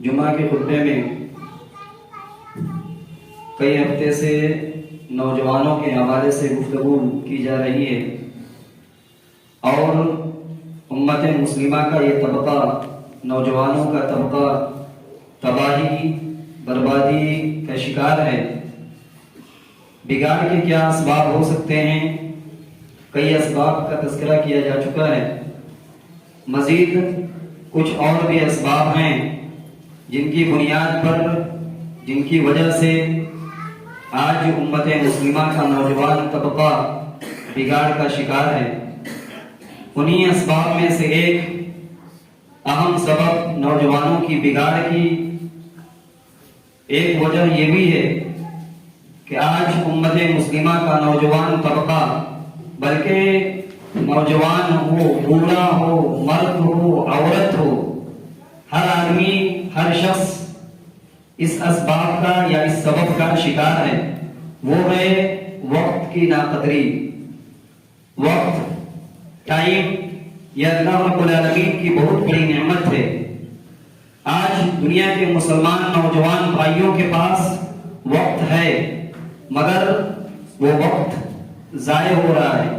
جمعہ کے خطبے میں کئی ہفتے سے نوجوانوں کے حوالے سے گفتگو کی جا رہی ہے اور امت مسلمہ کا یہ طبقہ، نوجوانوں کا طبقہ تباہی بربادی کا شکار ہے۔ بگاڑ کے کیا اسباب ہو سکتے ہیں؟ کئی اسباب کا تذکرہ کیا جا چکا ہے، مزید کچھ اور بھی اسباب ہیں جن کی بنیاد پر، جن کی وجہ سے آج امت مسلمہ کا نوجوان طبقہ بگاڑ کا شکار ہے۔ انہی اسباب میں سے ایک اہم سبب نوجوانوں کی بگاڑ کی ایک وجہ یہ بھی ہے کہ آج امت مسلمہ کا نوجوان طبقہ، بلکہ نوجوان ہو، بوڑھا ہو، مرد ہو، عورت ہو، ہر آدمی، ہر شخص اس اسباب کا یا اس سبب کا شکار ہے۔ وہ ہے وقت کی ناقدری۔ وقت، ٹائم، یہ اللہ رب العالمین کی بہت بڑی نعمت ہے۔ آج دنیا کے مسلمان نوجوان بھائیوں کے پاس وقت ہے، مگر وہ وقت ضائع ہو رہا ہے،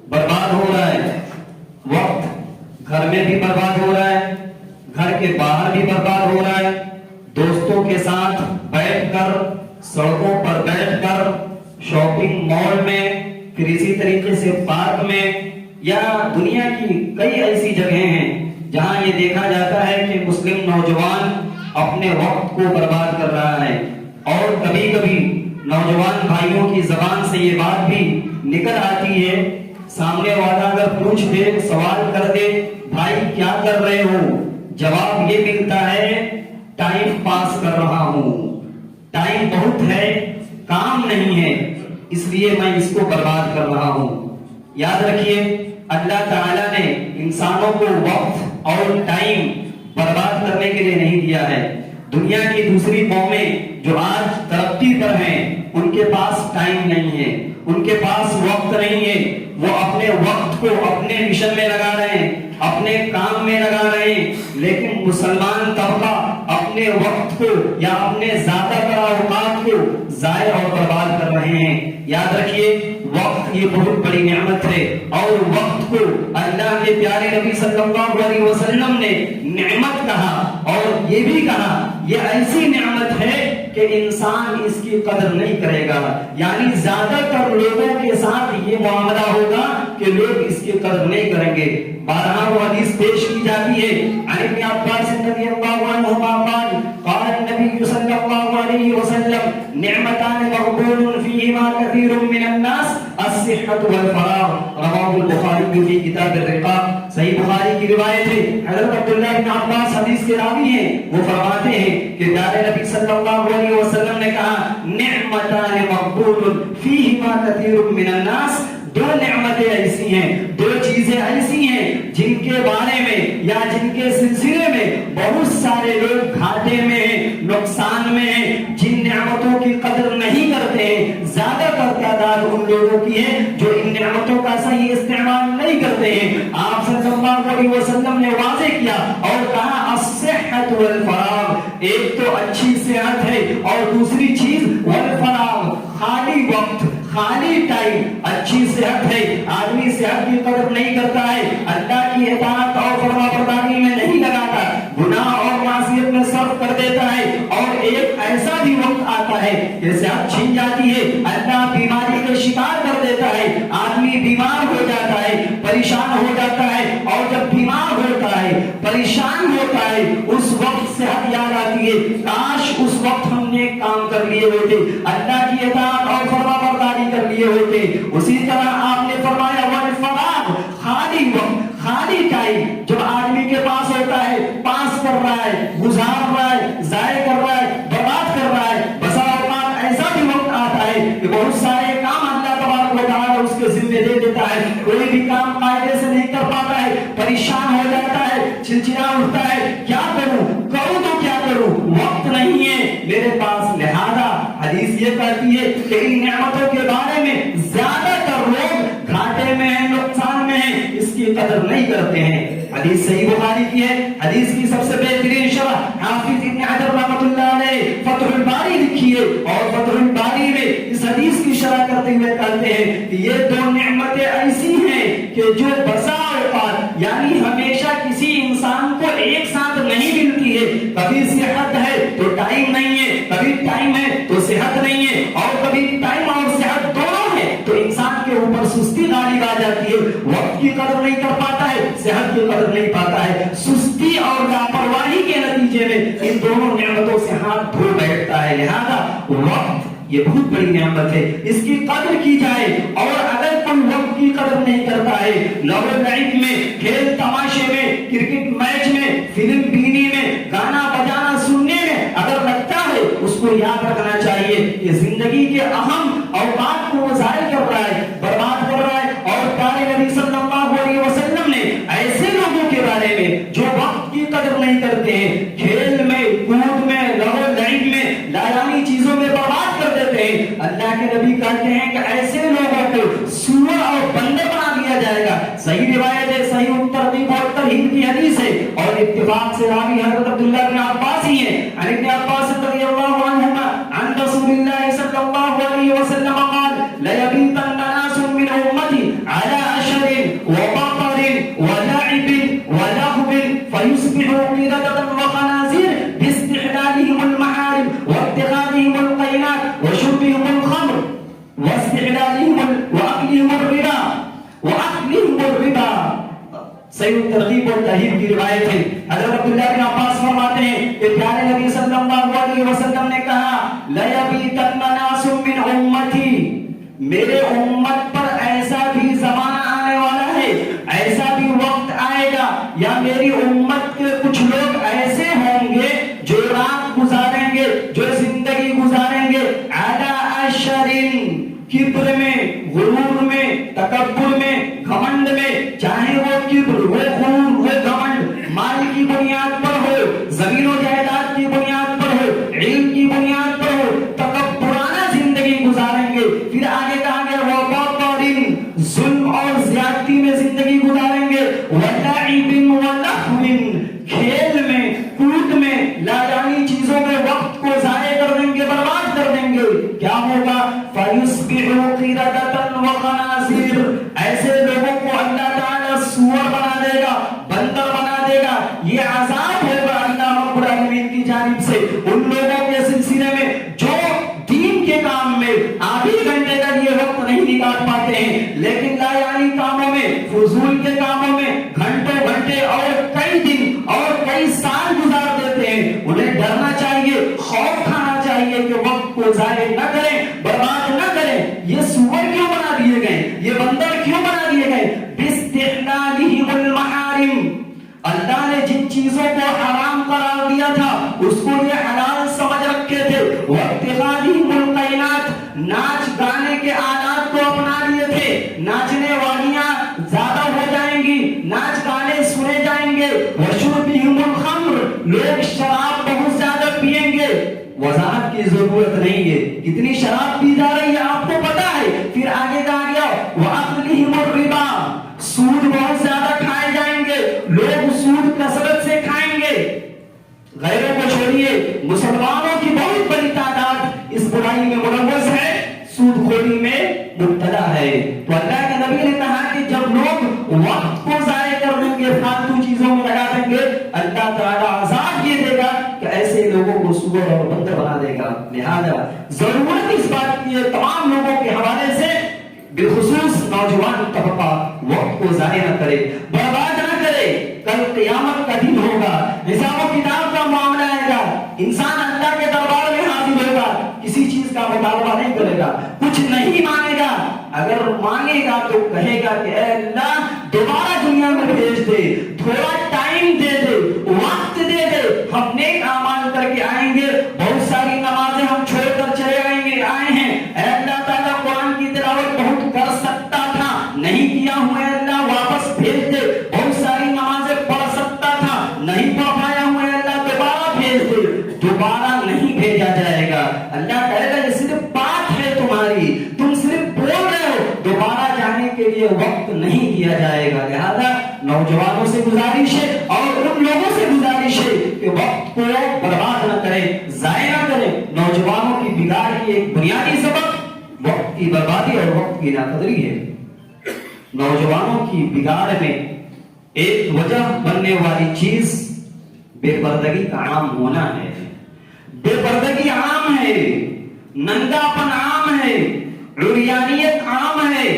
برباد ہو رہا ہے۔ وقت گھر میں بھی برباد ہو رہا ہے، گھر کے باہر بھی برباد ہو رہا ہے، دوستوں کے ساتھ بیٹھ کر، سڑکوں پر بیٹھ کر، شاپنگ مال میں، پھر اسی طریقے سے پارک میں، یا دنیا کی کئی ایسی جگہیں ہیں جہاں یہ دیکھا جاتا ہے کہ مسلم نوجوان اپنے وقت کو برباد کر رہا ہے۔ اور کبھی کبھی نوجوان بھائیوں کی زبان سے یہ بات بھی نکل آتی ہے، سامنے والا اگر پوچھ دے، سوال کر دے، بھائی کیا کر رہے ہو، جواب یہ ملتا ہے، ٹائم پاس کر رہا ہوں، ٹائم بہت ہے، کام نہیں ہے، اس لیے میں اس کو برباد کر رہا ہوں۔ یاد رکھیے، اللہ تعالیٰ نے انسانوں کو وقت اور ٹائم برباد کرنے کے لیے نہیں دیا ہے۔ دنیا کی دوسری قومیں جو آج ترقی پر ہیں، ان کے پاس ٹائم نہیں ہے، ان کے پاس وقت نہیں ہے، وہ اپنے وقت کو اپنے مشن میں لگا رہے ہیں، اپنے کام میں لگا رہے ہیں، لیکن مسلمان طبقہ اپنے وقت کو یا اپنے زیادہ تر اوقات کو ضائع اور برباد کر رہے ہیں۔ یاد رکھیے، وقت یہ بہت بڑی نعمت ہے، اور وقت کو اللہ کے پیارے نبی صلی اللہ علیہ وسلم نے نعمت کہا، اور یہ بھی کہا یہ ایسی نعمت ہے کہ انسان اس کی قدر نہیں کرے گا۔ یعنی زیادہ تر لوگوں کے ساتھ یہ معاملہ ہوگا کہ لوگ اس کی قدر نہیں کریں گے۔ بارہا وہ حدیث پیش کی جاتی ہے، عن ابن عباس رضی اللہ عنہما قال قال النبی صلی اللہ علیہ وسلم نعمتان مغبون فیہما کثیر من الناس الصحة والفراغ، رواه البخاری فی کتاب الرقاق۔ صحیح بخاری کی روایت ہے، حضرت عبداللہ بن عباس حدیث کے راوی ہیں، وہ فرماتے ہیں کہ پیارے نبی صلی اللہ علیہ وسلم نے کہا نعمتان مغبون فیہما کثیر من الناس، دو نعمتیں ایسی ہیں، دو چیزیں ایسی ہیں جن کے بارے میں یا جن کے سلسلے میں بہت سارے لوگ گھاٹے میں ہیں، نقصان میں ہیں، جن نعمتوں کی قدر نہیں کرتے ہیں۔ زیادہ تر تعداد ان لوگوں کی ہے جو ان نعمتوں کا صحیح استعمال نہیں کرتے ہیں۔ آپ صلی اللہ علیہ وسلم نے واضح کیا اور کہا الصحت والفراغ، ایک تو اچھی صحت ہے اور دوسری چیز والفراغ، خالی وقت، خالی ٹائم۔ اچھی صحت ہے، آدمی صحت کی قدر نہیں کرتا ہے، اللہ کی اطاعت اور فرما برداری میں نہیں لگاتا، گناہ اور معصیت میں صرف کر دیتا ہے، اور ایک ایسا بھی وقت آتا ہے کہ صحت چھن جاتی ہے، اللہ بیماری کا شکار کر دیتا ہے، آدمی بیمار ہو جاتا ہے، پریشان ہو جاتا ہے، اور جب بیمار ہوتا ہے، پریشان ہوتا ہے، اس وقت صحت یاد آتی ہے، کاش اس وقت ہم نے کام کر لیے ہوتے، اللہ کی اطاعت اور فرما برداری کر لیے ہوتے۔ اسی طرح آپ نے فرمایا والفراغ، خالی وقت، خالی ٹائم جب آدمی کے پاس ہوتا ہے، پاس کر رہا ہے، گزار رہا ہے، ضائع کر رہا ہے، برباد کر رہا ہے۔ بسا اوقات ایسا بھی وقت آتا ہے کہ بہت سارے کام اللہ تبارک و تعالیٰ اس کے ذمہ دے دیتا ہے، کوئی بھی کام قاعدے سے نہیں کر پاتا ہے، پریشان ہو جاتا ہے، چڑچڑا اٹھتا ہے، کیا کروں، کروں تو کیا کروں، وقت نہیں ہے میرے پاس۔ لہذا حدیث یہ کہتی ہے کہ ان نعمتوں کے بارے میں زیادہ تر لوگ گھاٹے میں ہیں، نقصان میں ہیں، اس کی قدر نہیں کرتے ہیں۔ حدیث صحیح بخاری کی ہے، حدیث کی سب سے بہترین شرح حافظ ابن کرتے ہوئے کہتے ہیں کہ یہ دو نعمتیں ایسی ہیں کہ جو بسا اوقات یعنی ہمیشہ کسی انسان کو ایک ساتھ نہیں ملتی ہے. کبھی صحت ہے تو ٹائم نہیں ہے, کبھی ٹائم ہے تو صحت نہیں ہے, اور کبھی ٹائم اور صحت دونوں ہے تو انسان کے اوپر سستی غالب آ جاتی ہے, وقت کی قدر نہیں کر پاتا ہے, صحت کی قدر نہیں پاتا ہے. سستی اور لاپرواہی کے نتیجے میں ان دونوں نعمتوں سے ہاتھ دھو بیٹھتا ہے. لہذا وقت یہ بہت بڑی نعمت ہے, اس کی قدر کی جائے. اور اگر کوئی وقت کی قدر نہیں کرتا ہے, لہو لعب میں, کھیل تماشے میں, کرکٹ میچ میں, فلم بینی میں, گانا بجانا سننے میں اگر لگتا ہے, اس کو یاد رکھنا چاہیے کہ زندگی کے اہم اوقات کو وہ ضائع کر رہا ہے, برباد کر رہا ہے. اور پیارے نبی صلی اللہ علیہ وسلم نے ایسے لوگوں کے بارے میں جو وقت کی قدر نہیں کرتے ہیں, کھیل میں, کود میں, لہو لعب میں, لایانی چیزوں میں برباد کر دیتے ہیں, اللہ کے نبی کہتے ہیں کہ ایسے لوگوں کو سور اور بندر بنا دیا جائے گا. صحیح روایت ہے, صحیح ترغیب اور ترہیب کی حدیث ہے, اور اتفاق سے راوی حضرت عبداللہ بن عباس ہی ہیں. عن ابن عباس رضی اللہ عنہما عن رسول اللہ صلی اللہ علیہ وسلم قال ليبيتن ناس من امتي على اشر وبطر ولعب ولهو فيصبحوا قردة وخنازير باستحلالهم المحارم واتخاذهم القينات وشربهم الخمر واكلهم الربا. صحیح ترغیب اور ترہیب کی روایت ہے. حضرت عبداللہ بن عباس فرماتے ہیں کہ پیارے نبی صلی اللہ علیہ وسلم نے کہا لَيَبِيتَنَّ نَاسٌ مِّنْ أُمَّتِي, میرے امت پر ایسا بھی زمانہ آنے والا ہے, ایسا بھی وقت آئے گا یا میری امت کے کچھ لوگ ایسے ہوں گے جو رات گزاریں گے, جو زندگی گزاریں گے عَلَىٰ أَشَرٍ, کبر میں, غرور میں, تکبر میں, گھمنڈ میں, چاہے وہ کبر, وہ غرور, وہ گھمنڈ مال کی بنیاد پر ہو, زمین و جائیداد کی بنیاد پر ہو, علم کی بنیاد پر ہو, تکبرانہ زندگی گزاریں گے. پھر آگے کہا گیا وَبَطَرٍ, ظلم اور زیادتی میں زندگی گزاریں گے, وَلَعِبٍ وَلَهْوٍ, کھیل میں, کود میں, لایانی چیزوں میں وقت کو ضائع کر دیں گے, برباد کر دیں گے. کیا ہوگا؟ فَيُصْبِحُوا قِرَدَةً وَخَنَازِيرَ, ایسے لوگوں کو اللہ تعالیٰ سور بنا دے گا, بندر بنا دے گا. یہ عذاب ہوگا اللہ رب العالمین کی جانب سے ان لوگوں کے سلسلے میں جو دین کے کام میں آدھی گھنٹے کا یہ وقت نہیں نکال پاتے ہیں, لیکن لایانی کاموں میں, فضول کے کاموں میں گھنٹوں گھنٹے اور کئی دن اور کئی سال گزار دیتے ہیں. انہیں ڈرنا چاہیے, خوف کھانا چاہیے کہ وقت کو ضائع نہ کریں, برباد نہ کریں. یہ سور کیوں بنا دیے گئے, یہ بندر کیوں بنا دیے گئے؟ باستحلالهم المحارم, اللہ نے جن چیزوں کو حرام قرار دیا تھا اس کو یہ حلال سمجھ رکھے تھے. واتخاذهم القینات, ناچ گانے کے آلات کو اپنا لیے تھے, ناچنے والیاں زیادہ ہو جائیں گی, ناچ گانے سنے جائیں گے. وشربهم الخمر, لوگ شراب بہت زیادہ پیئیں گے. وضاحت کی ضرورت نہیں ہے, کتنی شراب پی جا رہی ہے آپ کو پتا ہے. پھر آگے کہا گیا وَأَكْلِهِمُ الرِّبَا, سود بہت زیادہ کھائے جائیں گے, لوگ سود کثرت سے کھائیں گے. غیروں کو چھوڑیے, مسلمانوں کی بہت بڑی تعداد اس برائی میں ملوث ہے, سود خوری میں مبتلا ہے. تو اللہ کے نبی نے کہا کہ جب لوگ وقت کو ضائع کر دیں گے, فالتو چیزوں میں لگا دیں گے, اللہ تعالیٰ عذاب یہ دے گا کہ ایسے لوگوں کو سور اور بندر بنا دے گا. لہذا ضرورت اس بات کی ہے تمام لوگوں کے حوالے سے, بالخصوص نوجوان طبقہ, وقت کو ضائع نہ کرے, برباد نہ کرے. کل قیامت کا دن ہوگا, حساب و کتاب کا معاملہ آئے گا, انسان اللہ کے دربار میں حاضر ہوگا, کسی چیز کا مطالبہ نہیں کرے گا, کچھ نہیں مانگے گا. اگر مانگے گا تو کہے گا کہ اے اللہ دوبارہ دنیا میں بھیج دے, تھوڑا ٹائم دے دے, وقت دے دے, ہم نیک اعمال کر کے آئیں گے, بہت ساری نمازیں ہم چھوڑ کر چلے آئے ہیں. اے اللہ تعالیٰ قرآن کی تلاوت بہت کر سکتا تھا, نہیں کیا ہوں, اے اللہ واپس بھیج دے. بہت ساری نمازیں پڑھ سکتا تھا, نہیں پڑھ پایا ہوں, اے اللہ دوبارہ بھیج دے. دوبارہ نہیں بھیجا جائے گا. اللہ کہے گا یہ صرف بات ہے تمہاری, تم صرف بول رہے ہو, دوبارہ جانے کے لیے وقت نہیں دیا جائے گا. لہذا نوجوانوں سے گزارش ہے اور ان لوگوں سے گزارش ہے کہ وقت کو برباد نہ کریں, ضائع نہ کریں. نوجوانوں کی بگاڑ کی ایک بنیادی سبب وقت کی بربادی اور وقت کی ناقدری ہے. نوجوانوں کی بگاڑ میں ایک وجہ بننے والی چیز بے پردگی کا عام ہونا ہے. بے پردگی عام ہے، ننگاپن عام ہے، عریانیت عام ہے.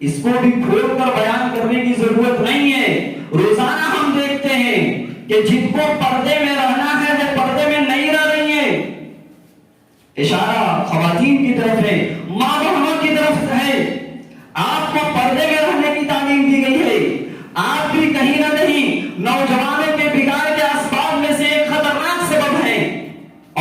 اس کو بھی کھول کر بیان کرنے کی ضرورت نہیں ہے. روزانہ ہم دیکھتے ہیں کہ جن کو پردے میں رہنا ہے وہ پردے میں نہیں رہ رہی ہیں. اشارہ خواتین کی طرف ہے، ماں بہنوں کی طرف ہے. آپ کو پردے میں رہنے کی تعلیم دی گئی ہے. آپ بھی کہیں نہ کہیں نوجوانوں کے بگاڑ کے اسباب میں سے ایک خطرناک سبب ہے.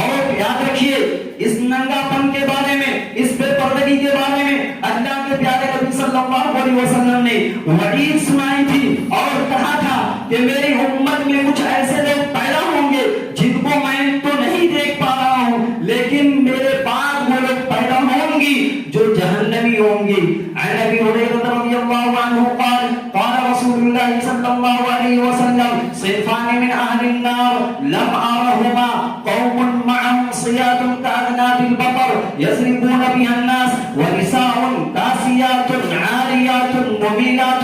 اور یاد رکھیے اس ننگا پن کے بارے میں، اس بے پردگی کے بارے میں اللہ کے پیارے نبی صلی اللہ علیہ وسلم نے وعید سنائی تھی اور کہا تھا کہ میری امت میں کچھ ایسے لوگ پیدا ہوں گے جن کو میں تو نہیں دیکھ پا رہا ہوں، لیکن میرے بعد وہ لوگ پیدا ہوں گی جو جہنمی ہوں گی. عن ابی ہریرہ رضی اللہ عنہ قال قال رسول اللہ صلی اللہ علیہ وسلم صنفان من اہل النار لم ارہما قوم معهم صیات كأذناب البقر يضربون بها الناس ونساء كاسيات عاريات مميلات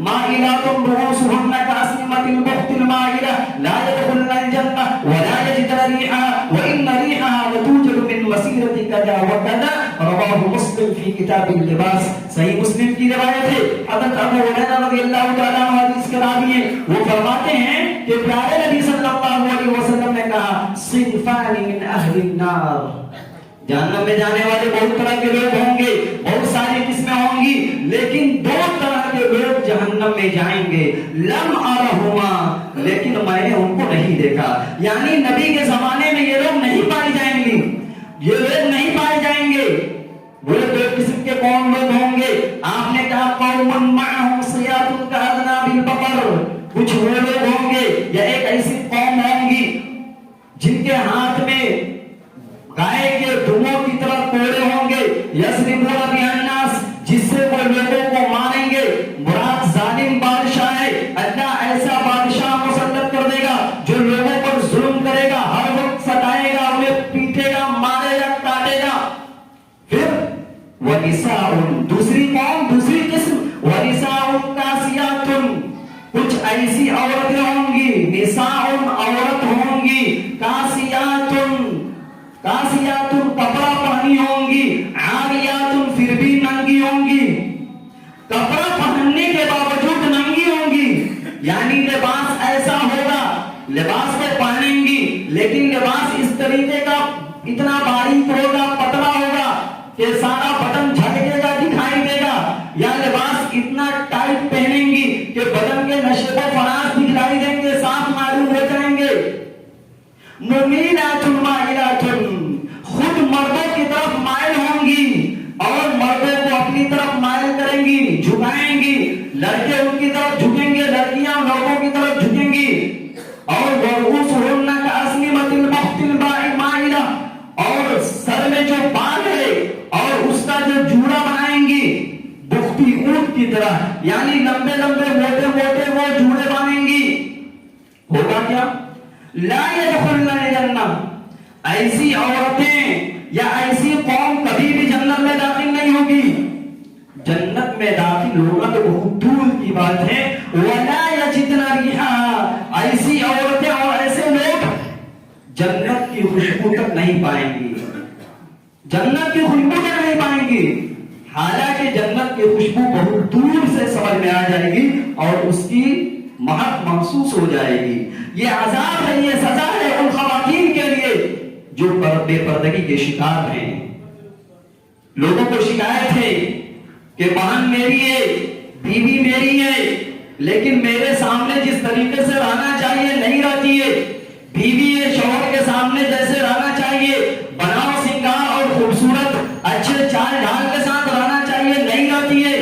مائلات رؤوسهن كأسنمة البخت المائلة لا يدخلن الجنة ولا يجدن ريحها وإن ريحها لتوجد من مسيرة كذا وكذا. رواه مسلم في كتاب اللباس. صحیح مسلم کی روایت ہے. حضرت ابو ہریرہ رضی اللہ تعالیٰ عنہ حدیث کے راوی ہیں، وہ فرماتے ہیں کہ پیارے نبی صلی اللہ علیہ وسلم نے کہا صنفان من اہل النار، جہنم میں جانے والے بہت طرح کے لوگ ہوں گے، بہت ساری قسمیں ہوں گی، لیکن دو طرح کے لوگ جہنم میں جائیں گے. لم ارہما، لیکن میں نے ان کو نہیں دیکھا. یعنی نبی کے زمانے میں یہ لوگ نہیں پائے جائیں گے، یہ لوگ نہیں پائے جائیں گے. وہ دو قسم کے کون لوگ ہوں گے؟ آپ نے کہا قوم معهم صیات كأذناب البقر، کچھ وہ لوگ ہوں گے یا ایک ایسی قوم ہوں گی جن کے ہاتھ میں گائے کے دموں کی طرح کوڑے ہوں گے. یضربون بها الناس، جس سے وہ لوگوں کو ماریں گے. مراد ظالم بادشاہ ہے. اللہ ایسا بادشاہ مسلط کر دے گا جو لوگوں پر ظلم کرے گا، ہر وقت ستائے گا، انہیں پیٹے گا، مارے گا، کاٹے گا. پھر ونساء، دوسری قوم، دوسری قسم، ونساء کاسیات، کچھ ایسی عورتیں ہوں گی، نساء عورت ہوں گی، کاسیات کاسیات کپڑا پہنی ہوں گی، عاریات پھر بھی ننگی ہوں گی. کپڑا پہننے کے باوجود ننگی ہوں گی. یعنی لباس ایسا ہوگا، لباس کو پہنیں گی لیکن لباس اس طریقے کا اتنا باریک ہوگا، پتلا ہوگا کہ سارا بدن جھلکے گا، دکھائی دے گا. یا لباس اتنا ٹائٹ پہنیں گی کہ بدن کے نشے و فراز دکھائی دیں گے، صاف معلوم ہو جائیں گے. ممیلات مائلات، خود مردوں کی طرف مائل ہوں گی اور مردوں کو اپنی طرف مائل کریں گی، جھکائیں گی. لڑکے ان کی طرف جھکیں گے، لڑکیاں مردوں کی طرف جھکیں گی. اور رؤوسہن کأسنمة البخت المائلة، اور سر میں جو بال ہے اور اس کا جو جوڑا بنائیں گی بختی اونٹ کی طرح، یعنی لمبے لمبے موٹے موٹے وہ جوڑے بنائیں گی. ہوگا کیا؟ لا يدخلن الجنہ، ایسی عورتیں یا ایسی قوم کبھی بھی جنت میں داخل نہیں ہوگی. جنت میں داخل ہوگا تو بہت دور کی بات ہے. ولا یجدن ریحا، ایسی عورتیں اور ایسے لوگ جنت کی خوشبو تک نہیں پائیں گی، جنت کی خوشبو تک نہیں پائیں گی. حالانکہ جنت کی خوشبو بہت دور سے سمجھ میں آ جائے گی اور اس کی مہک محسوس ہو جائے گی. یہ عذاب ہے، یہ سزا ہے ان خواتین کے لیے جو بے پردگی کے شکار ہیں. لوگوں کو شکایت ہے کہ بہن میری ہے، بیوی میری ہے، لیکن میرے سامنے جس طریقے سے رہنا چاہیے نہیں رہتی ہے. بیوی ہے، شوہر کے سامنے جیسے رہنا چاہیے، بناؤ سنگار اور خوبصورت اچھے چال ڈھال کے ساتھ رہنا چاہیے، نہیں رہتی ہے.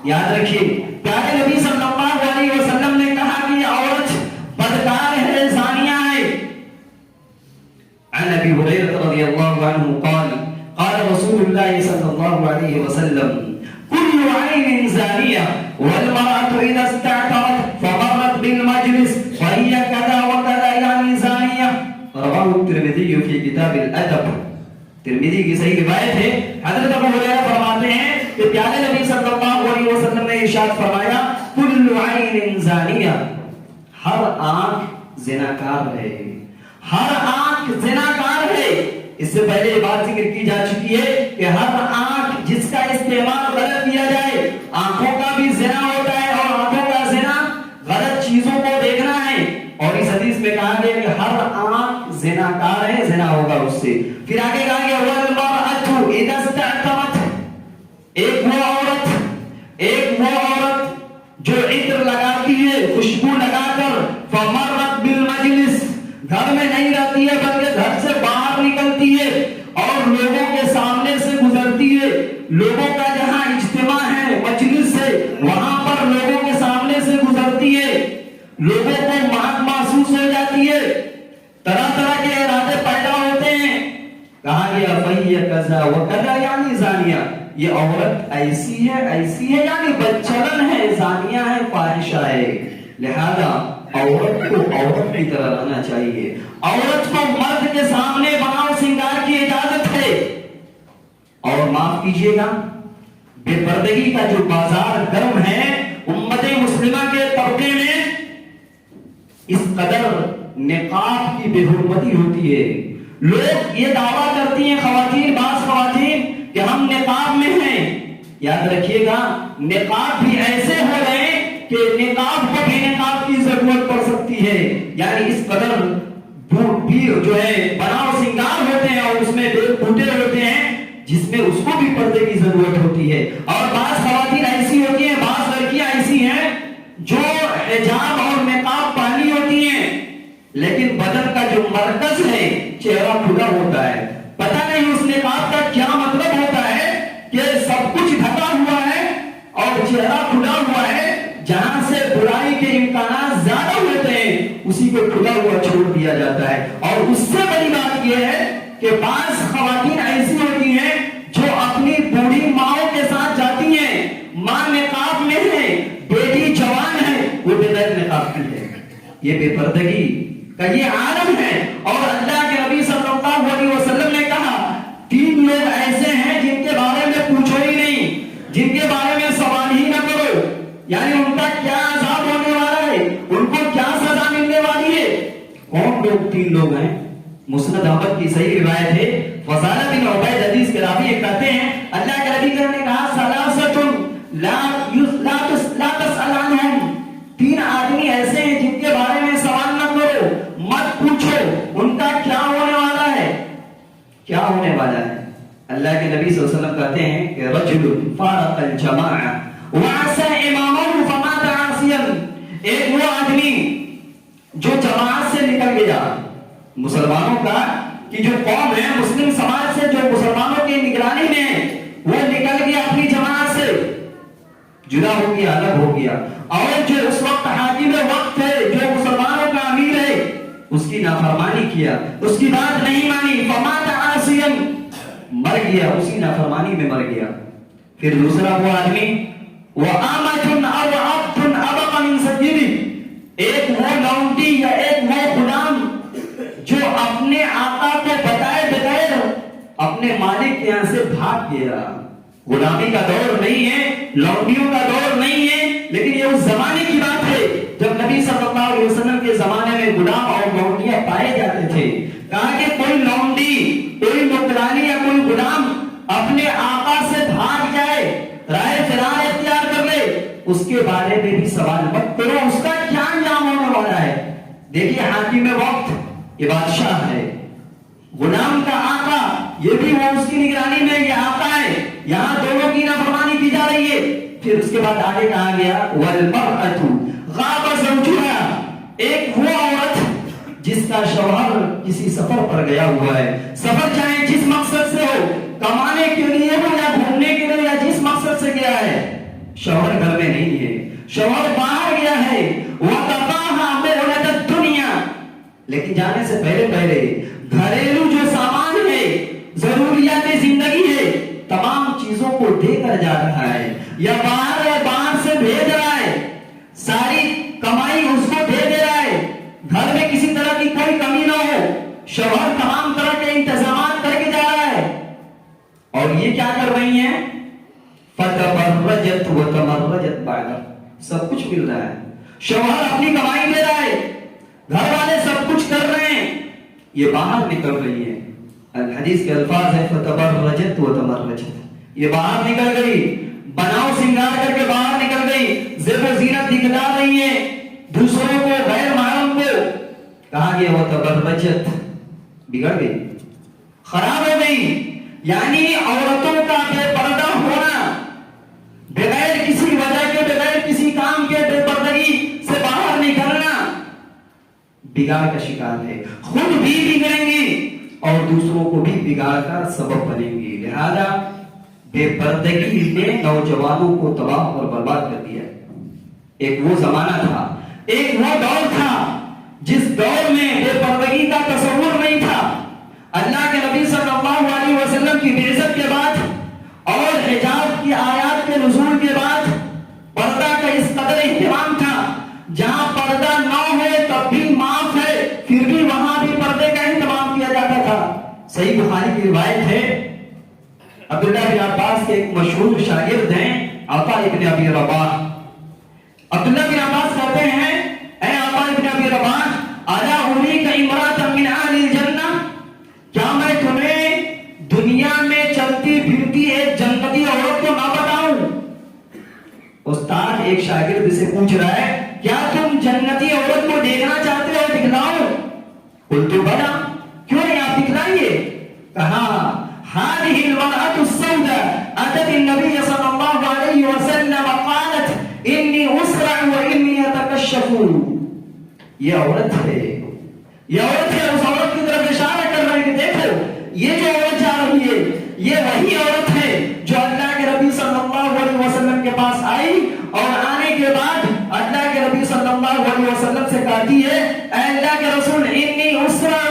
یاد رکھیے پیارے نبی صلی اللہ علیہ وسلم نے کہا کہ یہ عورت بدکار ہے، زانیہ ہے. عن ابی ہریرہ رضی اللہ عنہ قال قال رسول اللہ صلی اللہ علیہ وسلم كل عين زانية والمرأة إذا استعطرت فمرت بالمجلس فهي كذا وكذا يعني زانية. رواه الترمذي في كتاب الأدب. ترمذی کی صحیح روایت ہے، حضرت ابو ہریرہ فرماتے ہیں کہ پیارے نبی صلی اللہ علیہ وسلم نے ارشاد فرمایا کل عین زانیہ، ہر آنکھ زناکار ہے، ہر آنکھ زناکار ہے۔ اس سے پہلے یہ بات ذکر کی جا چکی ہے کہ ہر آنکھ جس کا استعمال غلط کیا جائے، آنکھوں کا بھی زنا ہوتا ہے اور آنکھوں کا زنا غلط چیزوں کو دیکھنا ہے، اور اس حدیث میں کہا گیا کہ ہر آنکھ زناکار ہے، زنا ہوگا اس سے۔ پھر آگے کہا گیا والمرأة اذا استعتمت، ایک وہ عورت جو عطر لگاتی ہے، خوشبو لگا کر، فمرت بالمجلس، گھر میں نہیں رہتی ہے بلکہ گھر سے باہر نکلتی ہے اور لوگوں کے سامنے سے گزرتی ہے، لوگوں کا جہاں اجتماع ہے، مجلس ہے، وہاں پر لوگوں کے سامنے سے گزرتی ہے، لوگوں کو مہک محسوس ہو جاتی ہے، طرح طرح کے ارادے پیدا ہوتے ہیں۔ کہا گیا فَهِيَ كَذَا وَكَذَا، یعنی زانیہ، یہ عورت ایسی ہے یعنی بدچلن ہے، زانیہ ہے، فاحشہ ہے۔ لہذا عورت کو عورت کی طرح رہنا چاہیے، عورت کو مرد کے سامنے بناؤ سنگار کی اجازت ہے۔ اور معاف کیجیے گا، بے پردگی کا جو بازار گرم ہے امت مسلمہ کے طبقے میں، اس قدر نقاب کی بے حرمتی ہوتی ہے۔ لوگ یہ دعویٰ کرتی ہیں خواتین، بعض خواتین، کہ ہم نقاب میں ہیں۔ یاد رکھیے گا نقاب بھی ایسے ہو گئے کہ نقاب کو بھی نقاب کی ضرورت پڑ سکتی ہے، یعنی اس قدر بھی جو ہے بناؤ سنگار ہوتے ہیں اور اس میں بوٹے ہوتے ہیں جس میں اس کو بھی پردے کی ضرورت ہوتی ہے۔ اور بعض خواتین ایسی ہوتی ہیں، بعض لڑکیاں ایسی ہیں جو حجاب اور نقاب پہنی ہوتی ہیں لیکن بدن کا جو مرکز ہے چہرہ کھلا ہوتا ہے، پتہ نہیں اس نقاب کا کیا مطلب ہوتا ہے کہ سب کچھ ڈھکا ہوا ہے اور چہرہ کھلا ہوا ہے، جہاں سے برائی کے امکانات زیادہ ہوتے ہیں اسی کو کھلا ہوا چھوڑ دیا جاتا ہے۔ اور اس سے بڑی بات یہ ہے کہ بعض خواتین ایسی ہوتی ہیں جو اپنی بوڑھی ماؤں کے ساتھ جاتی ہیں، ماں نقاب میں ہے، بیٹی جوان ہے، وہ بغیر نقاب کی ہے۔ یہ بے پردگی کا یہ عالم ہے۔ اور اللہ کے نبی صلی اللہ علیہ وسلم نے کہا 3 لوگ ایسے ہیں جن کے بارے میں پوچھو ہی نہیں، جن کے بارے میں سوال ہی نہ کرو، یعنی ان کا کیا عذاب ہونے والا ہے، ان کو کیا سزا ملنے والی ہے۔ کون لوگ 3 لوگ ہیں؟ مسند احمد کی صحیح روایت ہے، فضالہ بن عبید حدیث کے راوی کہتے ہیں اللہ کے نبی نے کہا ثلاثۃ لا تسأل عنہم، 3 آدمی ایسے ہیں جن کے بارے میں سوال نہ کرو، مت پوچھو، ان کا کیا ہونے والا ہے، کیا ہونے والا ہے۔ اللہ کے نبی صلی اللہ علیہ وسلم کہتے ہیں کہ رجل فارق الجماعہ وعصى امامه فمات عاصيا، ایک وہ آدمی جو جماعت سے نکل گیا، مسلمانوں کا کہ جو قوم ہے مسلم سماج سے جو مسلمانوں کی نگرانی میں ہے وہ نکل گیا، اپنی جماعت سے جدا ہو گیا، الگ ہو گیا، اور جو اس وقت حاکم وقت ہے، جو مسلمانوں کا امیر ہے، اس کی نافرمانی کیا، اس کی بات نہیں مانی، فمات عاصیا، مر گیا، اسی نافرمانی میں مر گیا۔ پھر دوسرا وہ آدمی وَآمَةٌ أَوْ عَبْدٌ أَبَقَ مِنْ سَيِّدِهِ، ایک وہ لونڈی یا ایک وہ غلام جو اپنے آقا کو بتائے بغیر اپنے مالک کے یہاں سے بھاگ گیا۔ غلامی کا دور نہیں ہے، لونڈیوں کا دور نہیں ہے، لیکن یہ اس زمانے کی بات ہے جب نبی صلی اللہ علیہ وسلم کے زمانے میں غلام اور لونڈیاں پائے جاتے تھے۔ کہا کہ کوئی لونڈی، کوئی نوکرانی یا کوئی غلام اپنے آقا سے بھاگ جائے، رائے فرار اختیار کر لے، اس کے بارے میں بھی سوال مت کرو، اس کا کیا انجام ہونے والا ہے۔ دیکھیے حاکم وقت یہ بادشاہ ہے، غلام کا آقا یہ بھی وہ اس کی نگرانی میں یہ آقا ہے، یہاں دونوں کی نافرمانی کی جا رہی ہے۔ پھر اس کے بعد آگے کہا گیا والمرأة غاب زوجها، ایک وہ عورت جس کا شوہر کسی سفر پر گیا ہوا ہے، سفر چاہے جس مقصد سے ہو، کمانے کے لیے ہو یا گھومنے کے لیے یا جس مقصد سے گیا ہے، شوہر گھر میں نہیں ہے، شوہر باہر گیا ہے، وَقَضَاهَا مِرْوَةَ الدُّنْيَا، لیکن جانے سے پہلے گھریلو جو سامان ہے، ضروریات زندگی ہے، تمام چیزوں کو دے کر جا رہا ہے، یا باہر سے بھیج رہا ہے، ساری کمائی اس کو دے رہا ہے، گھر میں کسی طرح کی کوئی کمی نہ ہو، شوہر تمام طرح کے انتظامات کر کے جا رہا ہے، اور یہ کیا کر رہی ہیں؟ فتبرجت وتمرجت بعد، سب کچھ مل رہا ہے، شوہر اپنی کمائی دے رہا ہے، گھر والے سب کچھ کر رہے ہیں، یہ باہر نکل رہی ہے. الحدیث کے الفاظ ہے فتبرجت وتمرجت، یہ باہر نکل گئی، بناؤ سنگار کر کے باہر نکل گئی، زیب و زینت دکھلا رہی ہے دوسروں کو، غیر محرم کو. کہا گیا وتبرجت، بگڑ گئی، خراب ہو گئی. یعنی عورتوں کا بے پردہ ہونا، بغیر کسی وجہ کے، بغیر کسی کام کے بے پردگی سے باہر نکلنا بگاڑ کا شکار ہے. خود بھی بگڑیں گی اور دوسروں کو بھی بگاڑ کا سبب بنیں گی. لہذا بے پردگی نے نوجوانوں کو تباہ اور برباد کر دیا. ایک وہ زمانہ تھا، ایک وہ دور تھا جس دور میں بے پردگی کا تصور نہیں تھا. اللہ کے نبی صلی اللہ علیہ وسلم کی بعثت کے بعد اور حجاب کی آیات کے نزول کے بعد پردہ کا اس قدر اہتمام تھا. جہاں پردہ نہ ہو تب بھی معاف ہے، پھر بھی وہاں بھی پردے کا اہتمام کیا جاتا تھا. صحیح بخاری کی روایت ہے، عبداللہ بن عباس کے ایک مشہور شاگرد ہیں عطا ابن ابی رباح. عبداللہ بن عباس کہتے ہیں اے عطا ابن ابی رباح، الا اریک امرأة من اہل الجنہ، کیا میں تمہیں دنیا میں چلتی پھرتی ایک جنتی عورت کو نہ بتاؤں؟ استاد ایک شاگرد سے پوچھ رہا ہے کیا تم جنتی عورت کو دیکھنا چاہتے ہو، دکھلاؤ؟ قلت بلا، کیوں نہیں آپ دکھلائیے. کہا هذه المرأة السوداء أتت النبي صلى الله عليه وسلم وقالت إني أسرع وإني أتكشف. یہ عورت ہے، یہ عورت ہے. اس عورت کی طرف اشارہ کر رہے ہیں کہ دیکھو یہ جو عورت جا رہی ہے یہ وہی عورت ہے جو اللہ کے نبی صلی اللہ علیہ وسلم کے پاس آئی اور آنے کے بعد اللہ کے نبی صلی اللہ علیہ وسلم سے کہتی ہے اے اللہ کے رسول انی اسرع،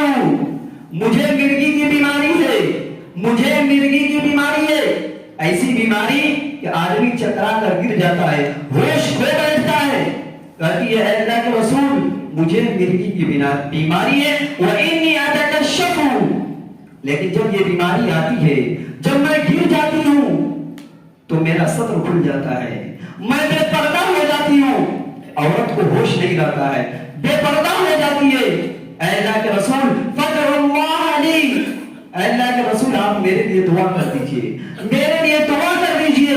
مجھے مرگی کی بیماری ہے، مجھے مرگی کی بیماری ہے. ایسی بیماری کہ آدمی چکرا کر گر جاتا ہے، ہوش کھو بیٹھتا ہے. کہتی ہے اے اللہ کے رسول مجھے مرگی کی بیماری ہے، وَإِنِّي أَتَكَشَّفُ، لیکن جب یہ بیماری آتی ہے، جب میں گر جاتی ہوں تو میرا صدر کھل جاتا ہے، میں بے پردہ ہو جاتی ہوں. عورت کو ہوش نہیں رہتا ہے، بے پردہ ہو جاتی ہے. اے اللہ کے رسول فَدْعُ اللَّهَ لِي، اے اللہ کے رسول آپ میرے لیے دعا کر دیجئے، میرے لیے دعا کر دیجئے،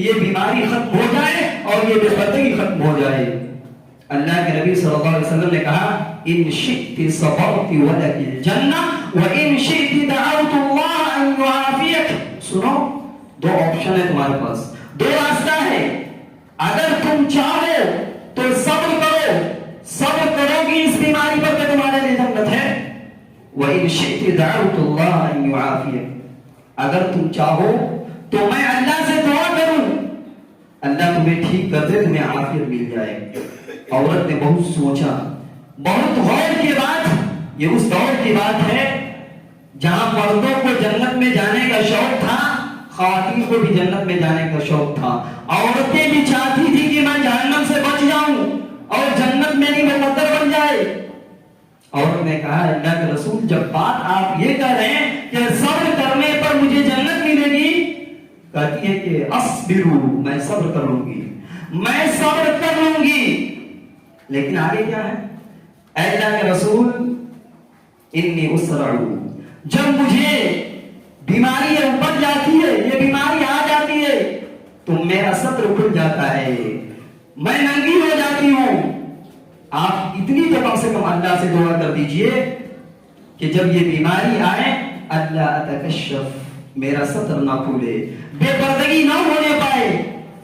یہ بیماری ختم ہو جائے اور یہ بے پردگی ختم ہو جائے. اللہ کے نبی صلی اللہ علیہ وسلم نے کہا ان شئت صبرت ولک الجنہ وان شئت دعوت اللہ ان یعافیک. سنو، دو آپشن ہے تمہارے پاس، دو راستہ ہے. اگر تم چاہو تو صبر کرو، صبر کرو گی اس بیماری پر کہ تمہارے لیے جنت ہے. وان شئت دعوت اللہ ان یعافیک، اگر تم چاہو تو میں اللہ سے دعا کروں اللہ تمہیں ٹھیک کر دے، تمہیں عافیت مل جائے. عورت نے بہت سوچا، بہت غور کے بعد، یہ اس دور کی بات ہے جہاں مردوں کو جنت میں جانے کا شوق تھا، خواتین کو بھی جنت میں جانے کا شوق تھا. عورتیں بھی چاہتی تھی کہ میں جہنم سے بچ جاؤں اور جنت میں نہیں مقدر بن جائے. عورت نے کہا اللہ کے رسول جب بات آپ یہ کہہ رہے ہیں کہ صبر کرنے پر مجھے جنت ملے گی، کہتی ہے کہ اصبرو، میں صبر کر لوں گی، میں صبر کر لوں گی. لیکن آگے کیا ہے؟ اے اللہ کے رسول انی اسرع، جب مجھے بیماری اپج جاتی ہے، یہ بیماری آ جاتی ہے تو میرا صدر کھل جاتا ہے، میں ننگی ہو جاتی ہوں. آپ اتنی تو کم سے کم اللہ سے دعا کر دیجئے کہ جب یہ بیماری آئے اللہ اتکشف، میرا صدر نہ کھولے، بے پردگی نہ ہونے پائے.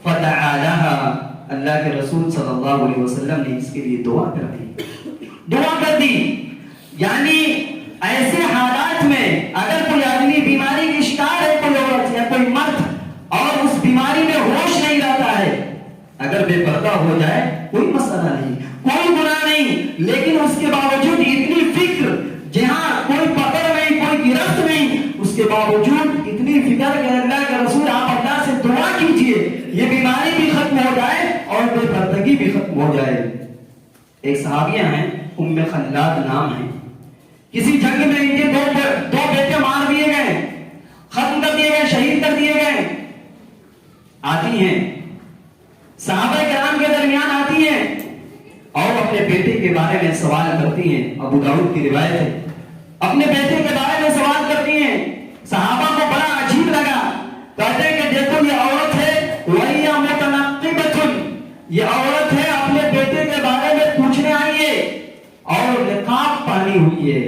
فدعا لها، اللہ کے رسول صلی اللہ علیہ وسلم نے اس کے لیے دعا کر دی، دعا کر دی. یعنی ایسے حالات میں اگر کوئی آدمی بیماری کی شکار ہے، کوئی عورت یا کوئی مرد، اور اس بیماری میں ہوش نہیں رہتا ہے، اگر بے پردہ ہو جائے کوئی مسئلہ نہیں، کوئی گناہ نہیں، لیکن اس کے باوجود اتنی فکر، جہاں کوئی پکڑ نہیں، کوئی گرفت نہیں، اس کے باوجود اتنی فکر کہ اللہ کے رسول آپ اللہ سے دعا کیجئے یہ بیماری بھی ختم ہو جائے اور بے پردگی بھی ختم ہو جائے. ایک صحابیہ ہیں ام خلاد نام ہے، کسی جنگ میں ان کے دو بیٹے مار دیے گئے. ختم کر دیے گئے, شہید کر دیے گئے. آتی ہیں صحابہ کرام کے درمیان آتی ہیں اور اپنے بیٹے کے بارے میں سوال کرتی ہیں. ابو داؤد کی روایت ہے, اپنے بیٹے کے بارے میں سوال کرتی ہیں. صحابہ کو بڑا عجیب لگا, کہتے ہیں کہ دیکھو یہ عورت ہے, وَهِيَ مُتَنَقِّبَةٌ, یہ عورت ہے اپنے بیٹے کے بارے میں پوچھنے آئی ہے اور نقاب پہنی ہوئی ہے,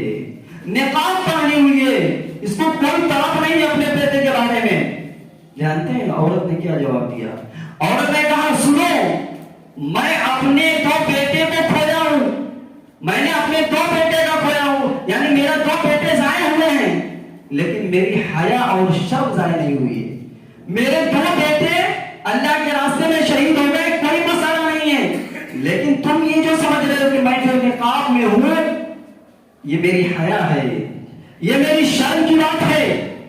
نقاب پہنی ہوئی ہے, اس کو کوئی طرف نہیں اپنے بیٹے کے بارے میں. جانتے ہیں عورت نے کیا جواب دیا؟ عورت نے کہا سنو, میں اپنے دو بیٹے کو کھویا ہوں, میں نے اپنے دو بیٹے کا کھویا ہوں, یعنی میرا دو بیٹے ضائع ہوئے ہیں, لیکن میری حیا اور شرم ضائع نہیں ہوئی ہے. میرے دو بیٹے اللہ کے راستے میں شہید ہو گئے, کوئی مسئلہ نہیں ہے, لیکن تم یہ جو سمجھ رہے ہو کہ میں جو نقاب میں ہوں یہ میری حیا ہے, یہ میری شرم کی بات ہے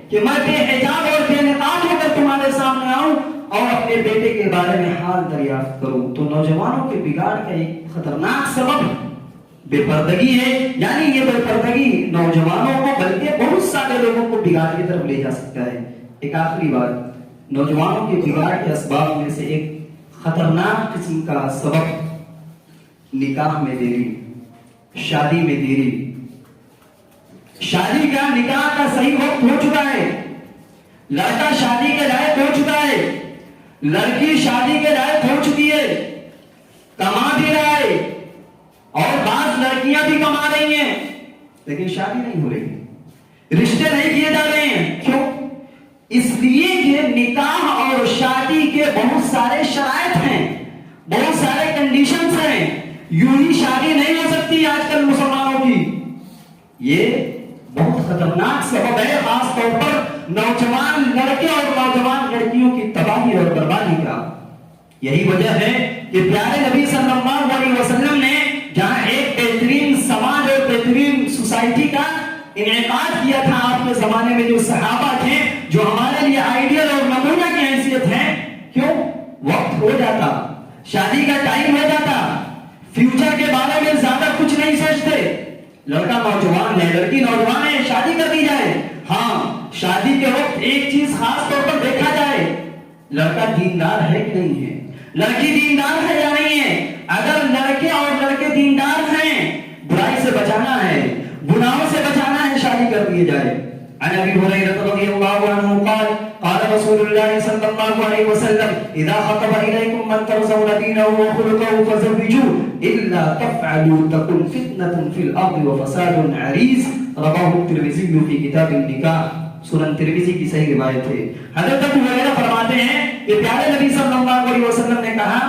کہ میں بے حجاب اور بے نقاب ہو کر تمہارے سامنے آؤں اور اپنے بیٹے کے بارے میں حال دریافت کروں. تو نوجوانوں کے بگاڑ کا ایک خطرناک سبب بے پردگی ہے. یعنی یہ بے پردگی نوجوانوں کو بلکہ بہت سارے لوگوں کو بگاڑ کی طرف لے جا سکتا ہے. ایک آخری بات, نوجوانوں کے بگاڑ کے اسباب میں سے ایک خطرناک قسم کا سبب نکاح میں دیری, شادی میں دیری. شادی کا, نکاح کا صحیح وقت ہو چکا ہے, لڑکا شادی کے لائق ہو چکا ہے, لڑکی شادی کے لائق ہو چکی ہے, کما بھی رہا ہے, اور بعض لڑکیاں بھی کما رہی ہیں, لیکن شادی نہیں ہو رہی, رشتے نہیں کیے جا رہے ہیں. کیوں؟ اس لیے کہ نکاح اور شادی کے بہت سارے شرائط ہیں, بہت سارے کنڈیشنز ہیں. یوں ہی شادی نہیں ہو سکتی آج کل مسلمانوں کی. یہ بہت خطرناک سبب ہے, خاص طور پر نوجوان لڑکے اور نوجوان لڑکیوں کی تباہی اور بربادی کا. یہی وجہ ہے کہ پیارے نبی صلی اللہ علیہ وسلم نے جہاں ایک بہترین سماج اور بہترین سوسائٹی کا انعقاد کیا تھا آپ کے زمانے میں, جو صحابہ تھے جو ہمارے لیے آئیڈیل اور نمونہ کی حیثیت ہے, کیوں؟ وقت ہو جاتا, شادی کا ٹائم ہو جاتا, فیوچر کے بارے میں زیادہ کچھ نہیں سوچتے. لڑکا نوجوان ہے, لڑکی نوجوان ہے, شادی کر دی جائے. ہاں, شادی کے وقت ایک چیز خاص طور پر دیکھا جائے, لڑکا دیندار ہے کہ نہیں ہے, لڑکی دیندار ہے یا نہیں ہے. اگر لڑکے اور لڑکے دیندار ہیں, برائی سے بچانا ہے, گناہوں سے بچانا ہے, شادی کر دی جائے. عن ابي هريره رضي الله عنه قال قال رسول الله صلى الله عليه وسلم اذا خطب اليكم من ترضون دينه وخلقه فزوجوه الا تفعلوا تكن فتنه في الارض وفساد عريض. رواه الترمذي في كتاب النکاح. سنن ترمذی کی صحیح روایت ہے. حضرت ابو ہریرہ فرماتے ہیں کہ پیارے نبی صلی اللہ علیہ وسلم نے کہا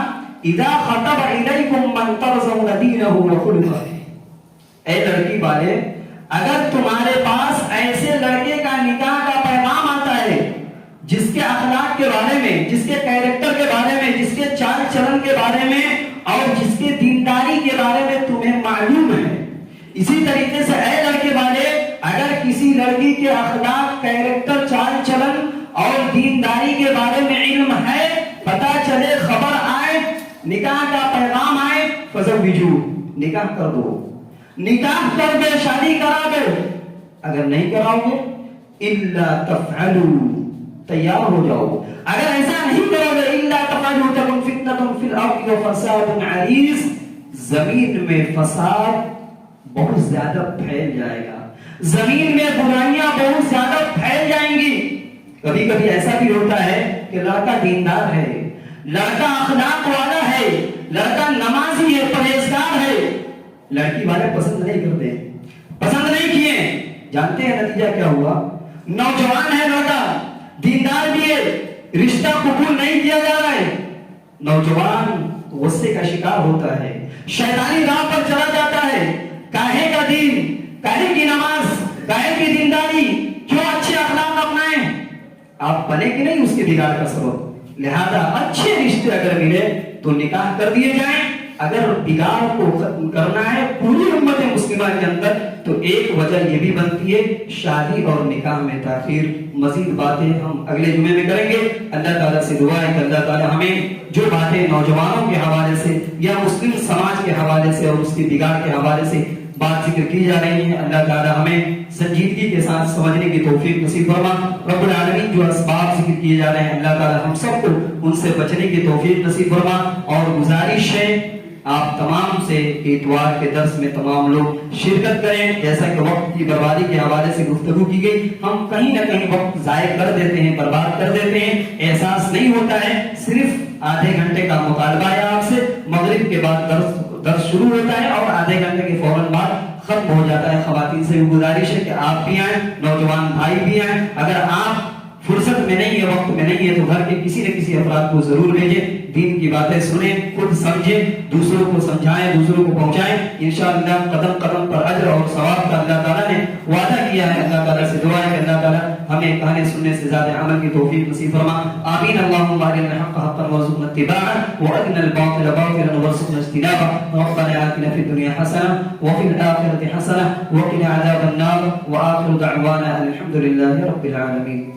اذا خطب اليكم من ترضون دينه وخلقه, اے لڑکی والے, اگر تمہارے پاس ایسے لڑکے کا نکاح کا پیغام آتا ہے جس کے اخلاق کے بارے میں, جس کے کیریکٹر کے بارے میں, جس کے چال چلن کے بارے میں اور جس کے دینداری کے بارے میں تمہیں معلوم ہے, اسی طریقے سے اے لڑکے والے, اگر کسی لڑکی کے اخلاق, کیریکٹر, چال چلن اور دینداری کے بارے میں علم ہے, پتا چلے, خبر آئے, نکاح کا پیغام آئے, فزوجوه, نکاح کر دو, نکاح کر دے, شادی کرا دو. اگر نہیں کراؤ گے الا تفعلوا, تیار ہو جاؤ. اگر ایسا نہیں کرو گے الا تفعلوا تکن فتنة فی الارض وفساد عریض, زمین میں فساد بہت زیادہ پھیل جائے گا, زمین میں برائیاں بہت زیادہ پھیل جائیں گی. کبھی کبھی ایسا بھی ہوتا ہے کہ لڑکا دیندار ہے, لڑکا اخلاق والا ہے, لڑکا نمازی ہے, پرہیزگار ہے, لڑکی والے پسند نہیں کرتے, پسند نہیں کیے. جانتے ہیں نتیجہ کیا ہوا؟ نوجوان ہے لڑکا, دیندار بھی ہے, رشتہ قبول نہیں کیا جا رہا ہے, نوجوان غصے کا شکار ہوتا ہے, شیطانی راہ پر چلا جاتا ہے. کاہے کا دین, کاہے کی نماز, کاہے کی دینداری, کیوں اچھے اخلاق اپنائیں؟ آپ بنے کہ نہیں اس کے بگاڑ کا سبب. لہذا اچھے رشتے اگر ملے تو نکاح کر دیے جائیں. اگر بگاڑ کو ختم کرنا ہے پوری امت مسلمہ کے اندر تو ایک وجہ یہ بھی بنتی ہے شادی اور نکاح میں تاخیر. مزید باتیں ہم اگلے جمعے میں کریں گے. اللہ تعالیٰ سے دعا ہے کہ اللہ تعالیٰ ہمیں جو باتیں نوجوانوں کے حوالے سے یا مسلم سماج کے حوالے سے اور اس کی بگاڑ کے حوالے سے بات ذکر کی جا رہی ہے، اللہ تعالی ہمیں سنجیدگی کے ساتھ سمجھنے کی توفیق نصیب فرما۔ رب العالمین جو اسباب ذکر کیے جا رہے ہیں اللہ تعالی ہم سب کو ان سے بچنے کی توفیق نصیب فرما۔ اور گزارش ہے آپ تمام سے اتوار کے درس میں تمام لوگ شرکت کریں، جیسا کہ وقت کی بربادی کے حوالے سے گفتگو کی گئی، ہم کہیں نہ کہیں وقت ضائع کر دیتے ہیں، برباد کر دیتے ہیں، احساس نہیں ہوتا ہے۔ صرف آدھے گھنٹے کا مطالبہ ہے آپ سے، مغرب کے بعد درس شروع ہوتا ہے اور آدھے گھنٹے کے فوراً بعد ختم ہو جاتا ہے۔ خواتین سے بھی گزارش ہے کہ آپ بھی آئیں، نوجوان بھائی بھی آئیں۔ اگر آپ فرصت میں نہیں ہے، وقت میں نہیں ہے تو گھر کے کسی نہ کسی افراد کو ضرور بھیجیں، دین کی باتیں سنیں، خود سمجھیں، دوسروں کو سمجھائیں، دوسروں کو پہنچائیں۔ انشاءاللہ قدم قدم پر اجر اور ثواب کا اللہ تعالیٰ نے وعدہ کیا ہے۔ اللہ تعالیٰ سے دعا ہے کہ اللہ تعالیٰ ہمیں کہنے سننے سے زیادہ عمل کی توفیق نصیب فرما۔ آمین۔ اللہم ارنا الحق حقا وارزقنا اتباعه وارنا الباطل باطلا وارزقنا اجتنابه۔ ربنا آتنا في الدنيا حسنة وفي الآخرة حسنة وقنا عذاب النار وآخر دعوانا الحمد لله رب العالمين۔